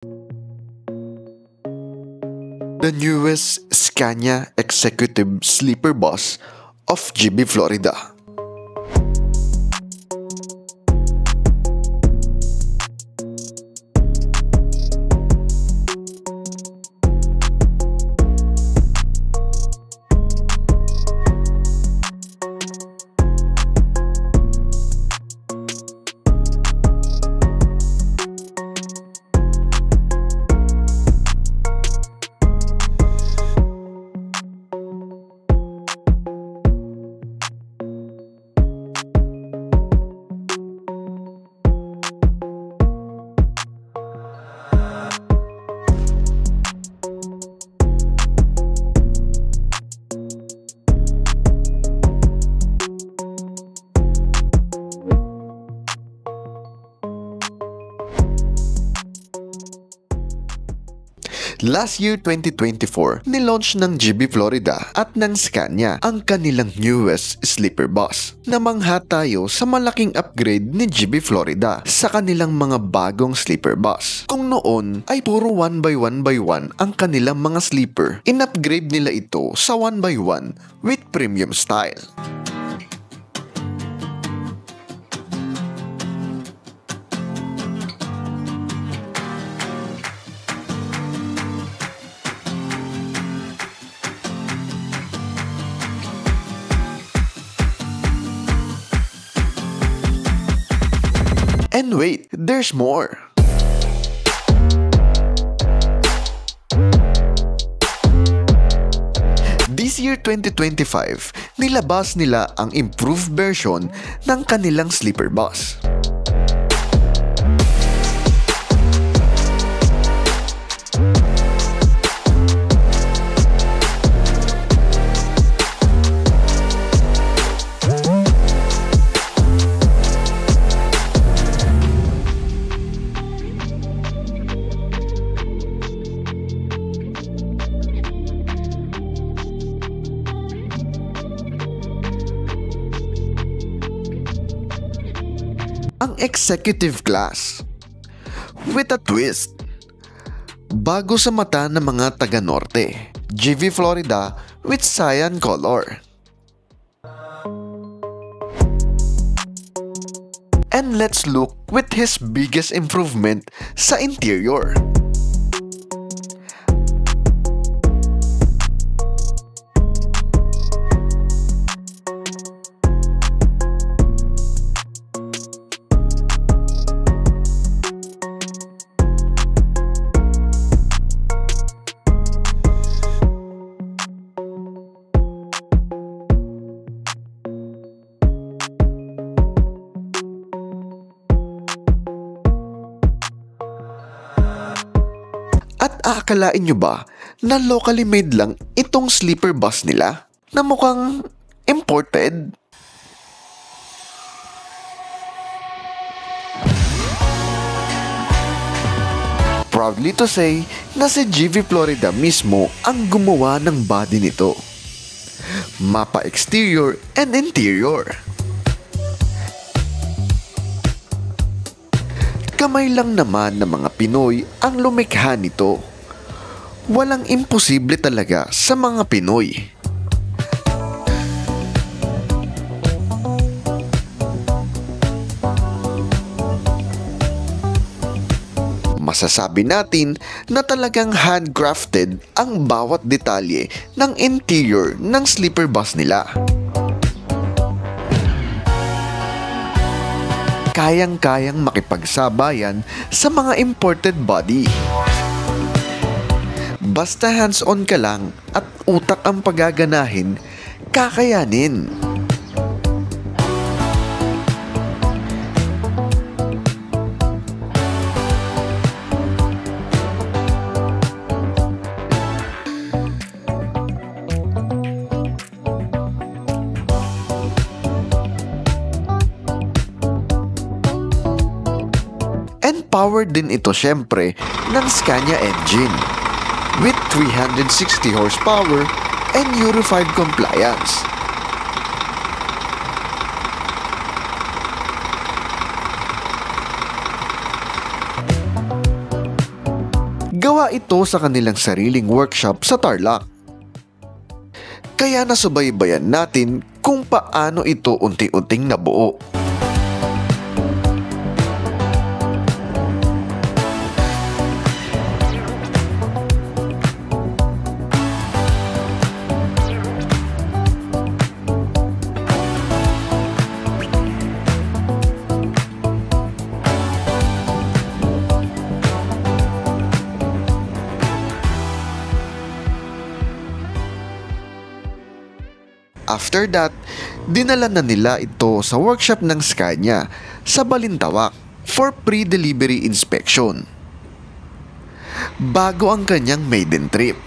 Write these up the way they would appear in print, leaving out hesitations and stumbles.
The newest Scania Executive Sleeper Bus of GB Florida. Last year 2024, nilaunch ng GB Florida at ng Scania ang kanilang newest sleeper bus. Namangha tayo sa malaking upgrade ni GB Florida sa kanilang mga bagong sleeper bus. Kung noon ay puro 1x1x1 ang kanilang mga sleeper, in-upgrade nila ito sa 1x1 with premium style. And wait, there's more! This year 2025, nilabas nila ang improved version ng kanilang sleeper bus. Ang executive class with a twist. Bago sa mata ng mga taga-norte, GB Florida with cyan color. And let's look with his biggest improvement sa interior. At aakalain nyo ba na locally made lang itong sleeper bus nila na mukhang imported? Proudly to say na si GB Florida mismo ang gumawa ng body nito. Mapa exterior and interior. Kamay lang naman ng mga Pinoy ang lumikha nito. Walang imposible talaga sa mga Pinoy. Masasabi natin na talagang handcrafted ang bawat detalye ng interior ng sleeper bus nila. Kayang-kayang makipagsabayan sa mga imported body. Basta hands-on ka lang at utak ang pagaganahin, kakayanin. And powered din ito syempre ng Scania engine with 360 horsepower and Euro 5 compliance. gawa ito sa kanilang sariling workshop sa Tarlac. Kaya nasubaybayan natin kung paano ito unti-unting nabuo. After that, dinala na nila ito sa workshop ng Scania sa Balintawak for pre-delivery inspection bago ang kanyang maiden trip.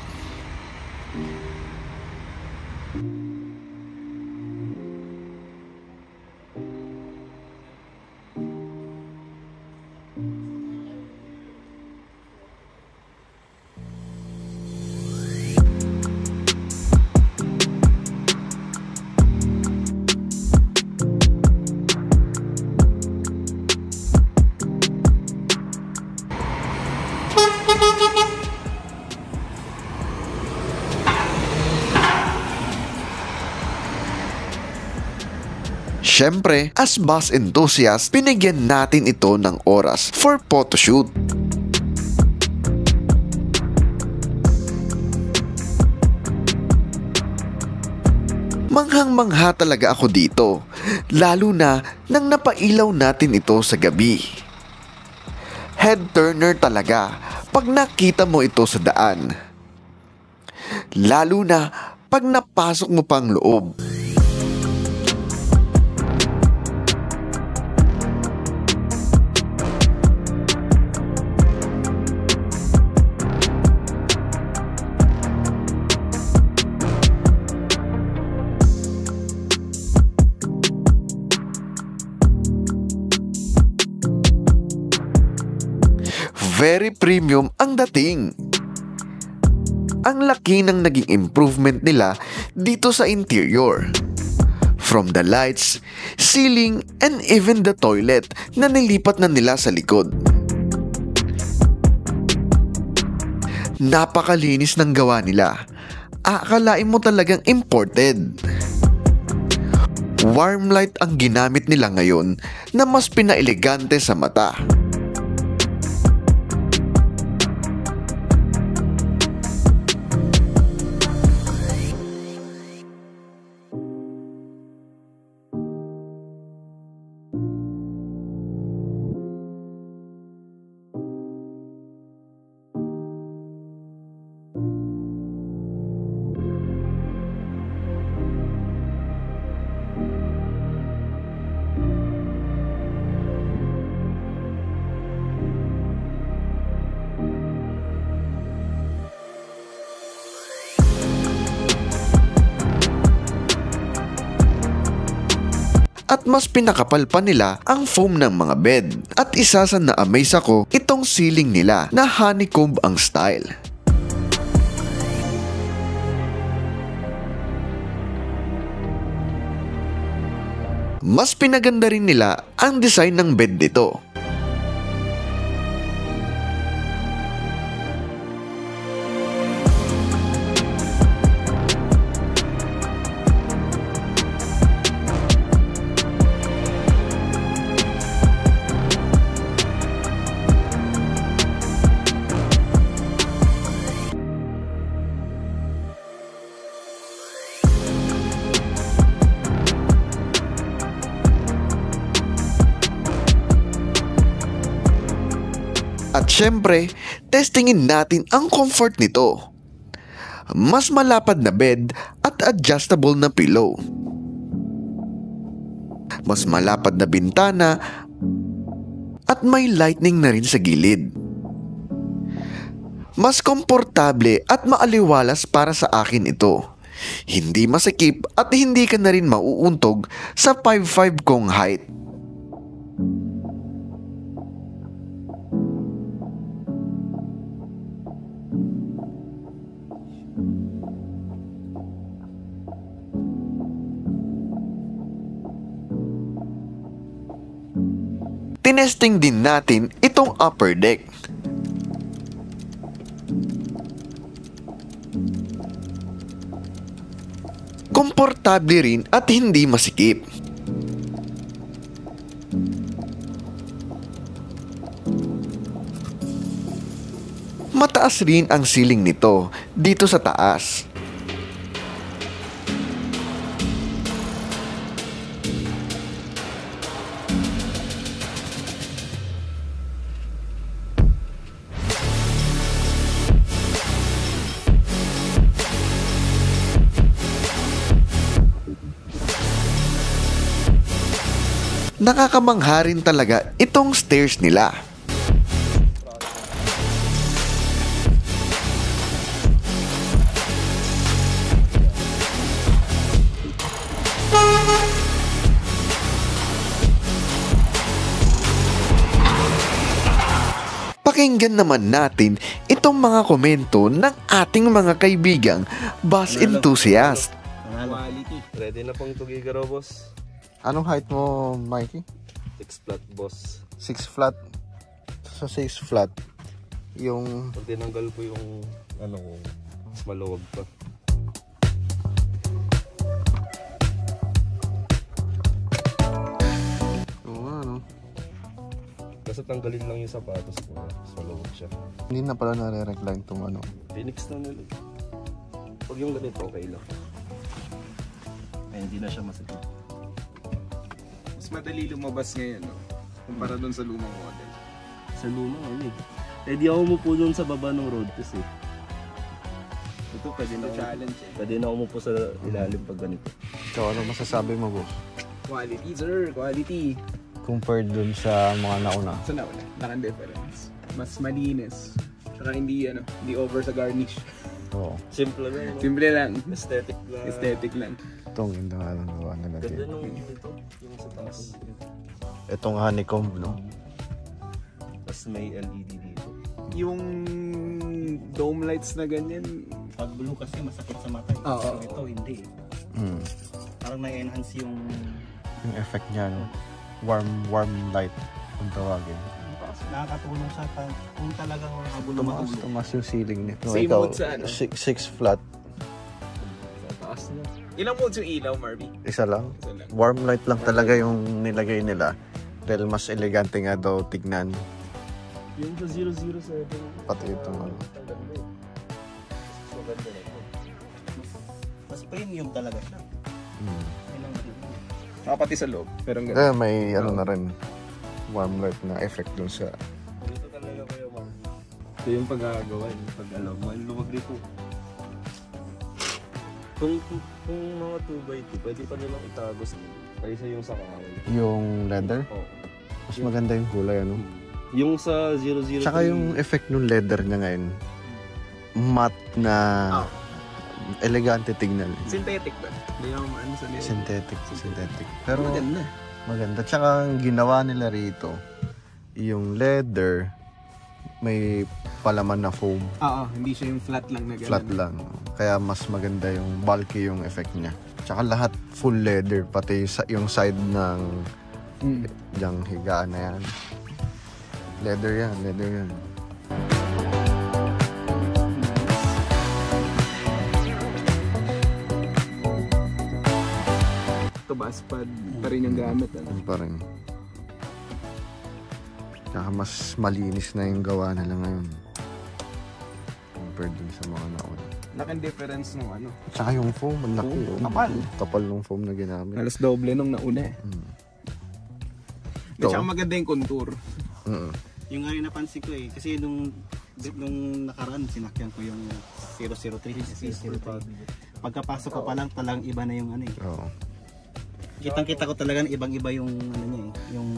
Siyempre, as bus enthusiast, pinigyan natin ito ng oras for photoshoot. Manghang-mangha talaga ako dito, lalo na nang napailaw natin ito sa gabi. Head turner talaga pag nakita mo ito sa daan. Lalo na pag napasok mo pang loob. Very premium ang dating. Ang laki ng naging improvement nila dito sa interior. From the lights, ceiling, and even the toilet na nilipat na nila sa likod. Napakalinis ng gawa nila. Akalain mo talagang imported. Warm light ang ginamit nila ngayon na mas pinailegante sa mata. At mas pinakapal pa nila ang foam ng mga bed. At isa sa na-amaze ako, itong ceiling nila na honeycomb ang style. Mas pinaganda rin nila ang design ng bed nito. At syempre, testingin natin ang comfort nito. Mas malapad na bed at adjustable na pillow. Mas malapad na bintana at may lightning na rin sa gilid. Mas komportable at maaliwalas para sa akin ito. Hindi masikip at hindi ka na rin mauuntog sa 5'5" kong height. Tinesting din natin itong upper deck. Komportable rin at hindi masikip. Mataas rin ang ceiling nito dito sa taas. Nakakamangha rin talaga itong stairs nila. Pakinggan naman natin itong mga komento ng ating mga kaibigang bus enthusiast. Quality. Ready na pong 2 giga raw, boss. Anong height mo, Mikey? 6 flat, boss. 6 flat. Sa 6 flat, yung... Pag tinanggal po yung ano ko, mas maluwag pa. Oo nga, no? Kasi tanggalin lang yung sapatos ko, mas maluwag siya. Hindi na pala nare-recline tong ano. Phoenix na nila. Pag yung ganito, okay lang. Ay, hindi na siya masakit. Mas madali lumabas ngayon, no? Kumpara doon sa lumang model. Sa luma, ano eh. Eh di ako umupo doon sa baba ng road kasi. Ito, pwede na Challenge eh. Pwede na umupo sa ilalim pag ganito. So, ano masasabi mo, boss? Quality, sir. Quality. Compared dun sa mga nauna. So na wala. Lakan difference. Mas malinis. Saka hindi, hindi over sa garnish. Oo. Simple lang, no? Simple lang. Aesthetic lang. Aesthetic lang. Itong ganda nga lang gawa nila Ganda dito. nung dito, yung sa taas. Itong honeycomb, no? Tapos may LED dito. Yung dome lights na ganyan. Pag blue kasi masakit sa mata. Oo. Ito hindi. Parang na-enhance yung... Yung effect niya, no? Warm light kung tawagin. Nakakatulong sa kung talagang magulo matulog. Tumas yung ceiling nito. Same Ikaw, mood sa ano? 6 flat. Sa taas na. Ilang modes yung ilaw, Marvy? Isa lang. Isa lang. Warm light lang talaga yung nilagay nila. Dahil mas elegante nga daw tignan. Yung sa 007. Pati itong ano. Maganda na ito. Mas premium talaga siya. Pati sa loob. Pero ang ganda. May ano na rin. Warm light na effect dun sa... Dito talaga kayo, ma'am. Ito yung pag-agawa, yung pag-alaw. Maluwag dito. Kung mga 2x2, pwede pa nilang itago sa kaysa yung sa kahoy. Yung leather. Oo. Mas maganda yung kulay, ano? Yung sa 003. Tsaka yung effect ng leather niya ngayon. Matte na... Elegante tignan. Synthetic ba? Hindi yung ano sa leather. Synthetic. Pero Maganda. maganda. Tsaka ang ginawa nila rito, yung leather, may palaman na foam. Oo, hindi siya yung flat lang na gano'n. Flat lang. Kaya mas maganda yung bulky yung effect niya. Tsaka lahat full leather. Pati yung side ng diyang higaan na yan. Leather yan. Ito baspad pa rin yung gamit. Ano? Yun pa rin. Tsaka mas malinis na yung gawa nila ngayon. Compared dun sa mga nauna. Laking difference nung ano. Tsaka yung foam, ang laki. kapal. Kapal ng foam na ginamit. Halos doble nung nauna eh. Ito. Tsaka maganda yung contour. Yung nga rin napansin ko eh. Kasi nung nakaraan, sinakyan ko yung 003. Pagkapasok ko pa lang, talagang iba na yung ano eh. Oo. Kitang-kita ko talaga ibang-iba yung ano niya eh. Yung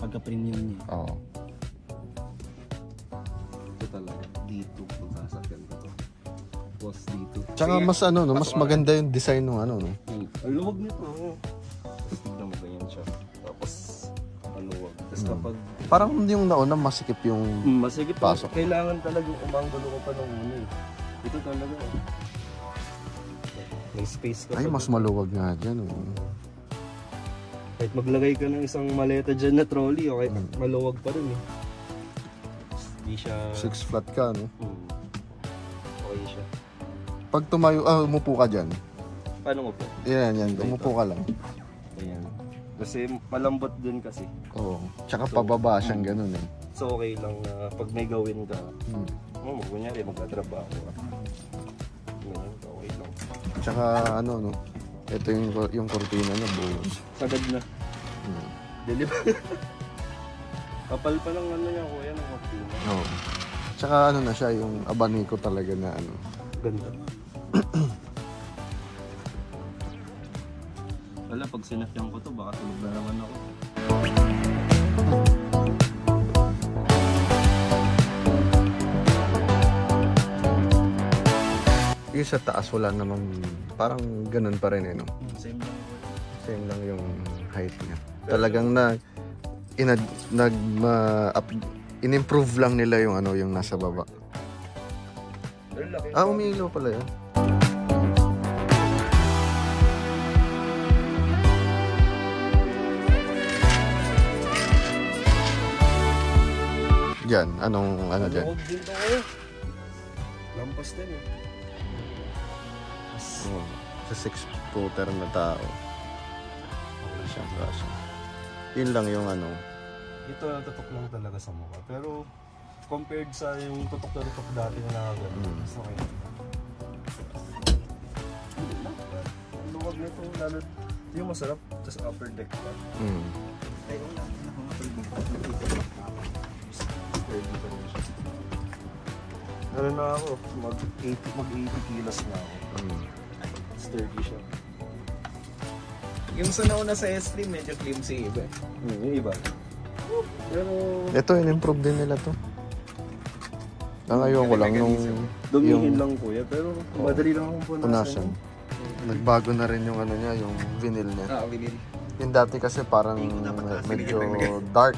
pagka-premium niya. Oo. Ito talaga. Dito kung sasakyan ko to. Boss dito. Tsaka mas ano, no, mas maganda yung design ng ano, no. Ang luwag nito. Tapos tignan mo ganyan siya. Tapos maluwag. Tapos kapag Parang yung nauna masikip yung masigit pasok. kailangan talagang umanggulo ko pa ng ano eh. Ito talaga. May space ka ay pa mas dun. maluwag nga dyan, oh. Kahit maglagay ka ng isang maleta dyan na trolley, okay, maluwag pa rin eh. Hindi siya... 6 flat ka, no. okay siya. Pag tumayo, umupo ka dyan. Paano mo po? Yan, umupo ka lang. Ayan. Kasi malambot din kasi. Oo. Tsaka pababa siyang ganun eh. So okay lang na pag may gawin ka, kunyari magtatrabaho ka. Ganun, okay lang. Tsaka ano, no? Ito yung kortina niya, buo. Sagad na. Dili ba? Kapal pa lang ano niya kuya ng kortina. Oo. Tsaka ano na siya, yung abaniko talaga na ano. Ganda. Wala, pag sinakyan ko to, baka tulog na naman ako. Yung sa taas, wala namang, parang ganun pa rin eh, no? Same lang. Same lang yung height niya. Talagang in-improve lang nila yung ano, yung nasa baba. Umiilaw pala yun. Diyan, ano dyan? Huwag din to kayo. Lampas din eh. Oh, sa 6-footer na tao. Okay siyang kaso. Yun lang yung ano. Ito tutok lang talaga sa mukha. Pero compared sa yung tutok na tutok dati na nakagano, mas okay. Ang luwag nito, lalo yung masarap, tas upper deck pa. Ay, wala. Ano na ako, mag-80 kilos na ako. Sturdy siya. Yung sa nauna sa S3, medyo flimsy iba. Yung iba. Pero Ito, in-improve din nila to. Ngayon ko lang nung dumihin lang kuya, pero madali lang akong punasan. Nagbago na rin yung ano niya, yung vinyl niya. Vinyl. Yung dati kasi parang medyo dark.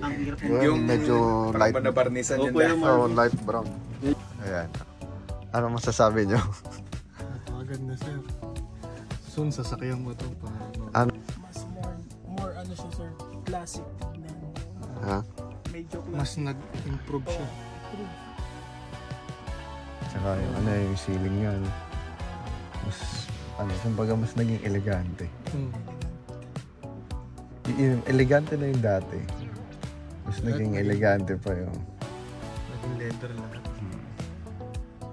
Ang hirap Yung medyo light. Parang nabarnisan yun. kuya, Light brown. Ayan. Ano masasabi niyo? Maganda sir. Soon sasakyan mo to pa. Ano? Mas more ano siya sir, classic tignan. Ha? Medyo Mas classic. nag-improve siya. Tsaka yung ano yung ceiling niya. Mas, kumbaga mas naging elegante. Yung elegante na yung dati. Mas naging elegante pa yung... Naging leather lahat.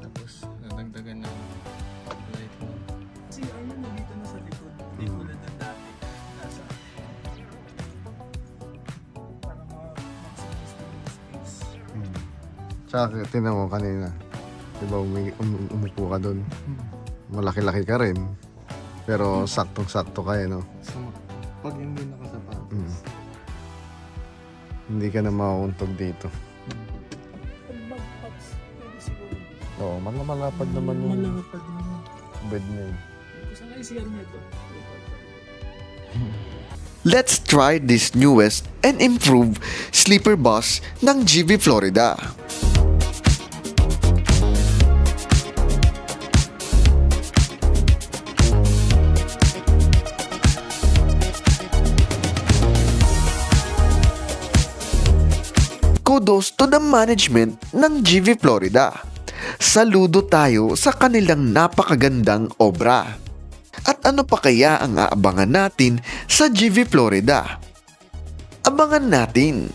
Tapos nadagdagan ng light mo. Kasi ano na dito na sa likod, hindi tulad ng dati. Nasa para maximize na yung space. Tsaka tinan mo kanina. Diba umupo ka doon. Malaki-laki ka rin. Pero saktong-sakto ka no? So, pag hindi nakasapatos. Hindi ka na mauuntog dito. Pag mag-pops, pwede siguro. Oo, malapad naman yung Malapad naman. bed na yun. Gusto nga yung CR nito. Let's try this newest and improved sleeper bus ng GV Florida. Kudos to the management ng GV Florida. Saludo tayo sa kanilang napakagandang obra. At ano pa kaya ang aabangan natin sa GV Florida? Abangan natin!